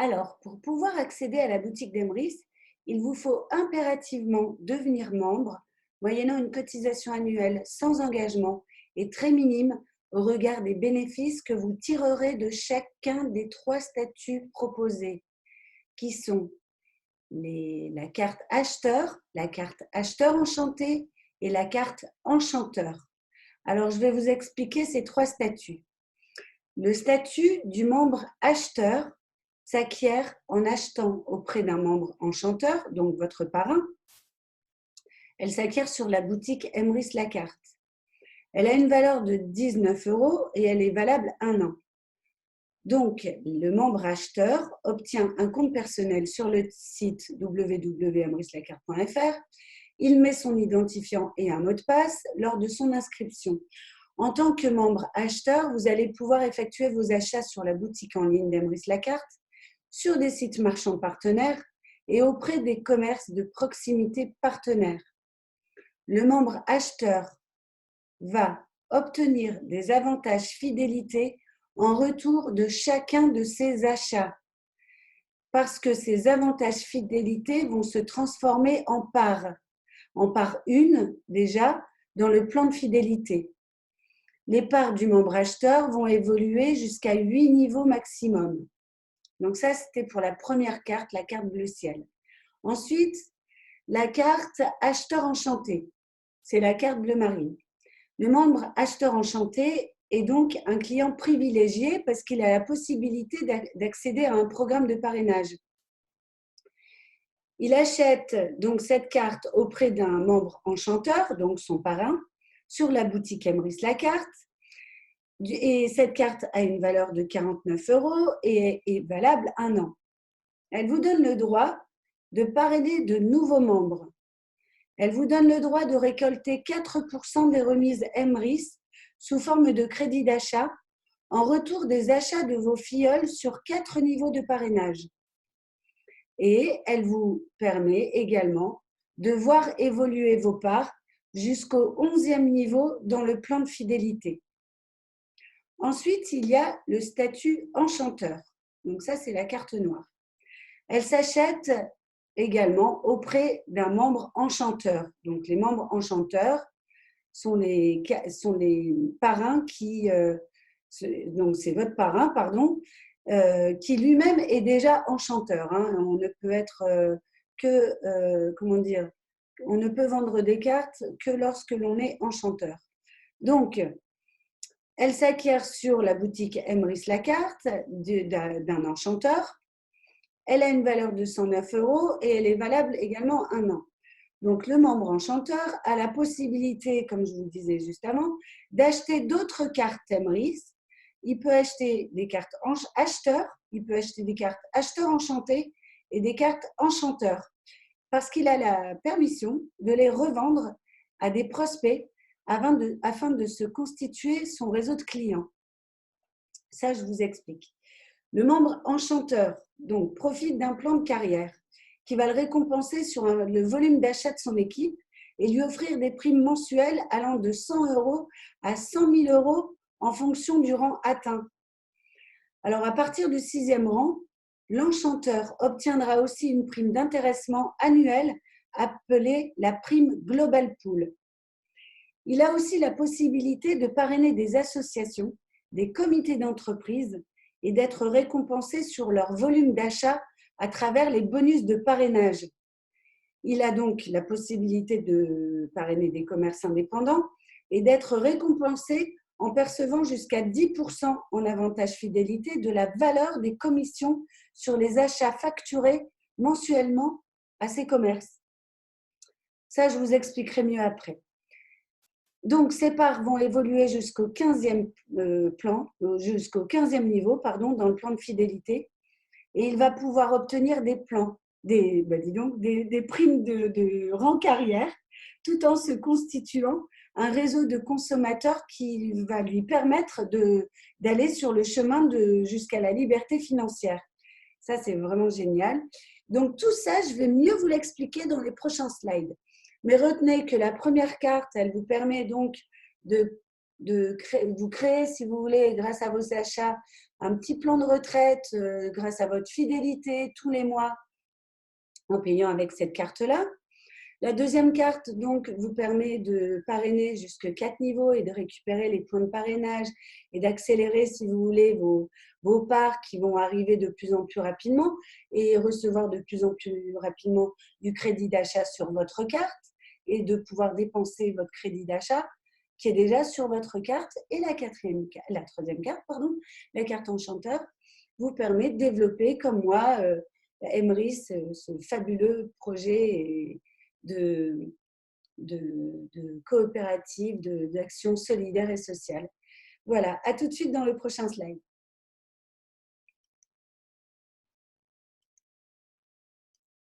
Alors, pour pouvoir accéder à la boutique d'Emrys, il vous faut impérativement devenir membre, moyennant une cotisation annuelle sans engagement et très minime au regard des bénéfices que vous tirerez de chacun des 3 statuts proposés, qui sont la carte acheteur enchanté et la carte enchanteur. Alors, je vais vous expliquer ces 3 statuts. Le statut du membre acheteur s'acquiert en achetant auprès d'un membre enchanteur, donc votre parrain. Elle s'acquiert sur la boutique Emrys Lacarte. Elle a une valeur de 19 € et elle est valable 1 an. Donc, le membre acheteur obtient un compte personnel sur le site www.emryslacarte.fr. Il met son identifiant et un mot de passe lors de son inscription. En tant que membre acheteur, vous allez pouvoir effectuer vos achats sur la boutique en ligne d'Emrys Lacarte, sur des sites marchands partenaires et auprès des commerces de proximité partenaires. Le membre acheteur va obtenir des avantages fidélité en retour de chacun de ses achats, parce que ces avantages fidélité vont se transformer en part une déjà dans le plan de fidélité. Les parts du membre acheteur vont évoluer jusqu'à 8 niveaux maximum. Donc ça, c'était pour la première carte, la carte bleu ciel. Ensuite, la carte acheteur enchanté, c'est la carte bleu marine. Le membre acheteur enchanté est donc un client privilégié parce qu'il a la possibilité d'accéder à un programme de parrainage. Il achète donc cette carte auprès d'un membre enchanteur, donc son parrain, sur la boutique Emrys Lacarte. Et cette carte a une valeur de 49 € et est valable 1 an. Elle vous donne le droit de parrainer de nouveaux membres. Elle vous donne le droit de récolter 4% des remises Emrys sous forme de crédit d'achat en retour des achats de vos filleuls sur 4 niveaux de parrainage. Et elle vous permet également de voir évoluer vos parts jusqu'au 11e niveau dans le plan de fidélité. Ensuite, il y a le statut enchanteur. Donc ça, c'est la carte noire. Elle s'achète également auprès d'un membre enchanteur. Donc les membres enchanteurs sont les parrains qui… donc c'est votre parrain, pardon, qui lui-même est déjà enchanteur. Hein. On ne peut être comment dire, on ne peut vendre des cartes que lorsque l'on est enchanteur. Donc, elle s'acquiert sur la boutique Emrys Lacarte d'un enchanteur. Elle a une valeur de 109 € et elle est valable également 1 an. Donc, le membre enchanteur a la possibilité, comme je vous le disais juste avant, d'acheter d'autres cartes Emrys. Il peut acheter des cartes acheteurs, il peut acheter des cartes acheteurs enchantés et des cartes enchanteurs, parce qu'il a la permission de les revendre à des prospects afin de se constituer son réseau de clients. Ça, je vous explique. Le membre enchanteur donc, profite d'un plan de carrière qui va le récompenser sur le volume d'achat de son équipe et lui offrir des primes mensuelles allant de 100 € à 100 000 € en fonction du rang atteint. Alors, à partir du 6e rang, l'enchanteur obtiendra aussi une prime d'intéressement annuelle appelée la prime Global Pool. Il a aussi la possibilité de parrainer des associations, des comités d'entreprise et d'être récompensé sur leur volume d'achat à travers les bonus de parrainage. Il a donc la possibilité de parrainer des commerces indépendants et d'être récompensé en percevant jusqu'à 10% en avantage fidélité de la valeur des commissions sur les achats facturés mensuellement à ces commerces. Ça, je vous expliquerai mieux après. Donc, ces parts vont évoluer jusqu'au 15e niveau dans le plan de fidélité et il va pouvoir obtenir des primes de rang carrière tout en se constituant un réseau de consommateurs qui va lui permettre d'aller sur le chemin jusqu'à la liberté financière. Ça, c'est vraiment génial. Donc, tout ça, je vais mieux vous l'expliquer dans les prochains slides. Mais retenez que la première carte, elle vous permet donc de vous créez, si vous voulez, grâce à vos achats, un petit plan de retraite grâce à votre fidélité tous les mois en payant avec cette carte-là. La deuxième carte, donc, vous permet de parrainer jusqu'à 4 niveaux et de récupérer les points de parrainage et d'accélérer, si vous voulez, vos parts qui vont arriver de plus en plus rapidement et recevoir de plus en plus rapidement du crédit d'achat sur votre carte et de pouvoir dépenser votre crédit d'achat qui est déjà sur votre carte. Et la troisième carte, pardon, la carte enchanteur, vous permet de développer, comme moi, Emery, ce fabuleux projet de, de coopérative, d'action solidaire et sociale. Voilà, à tout de suite dans le prochain slide.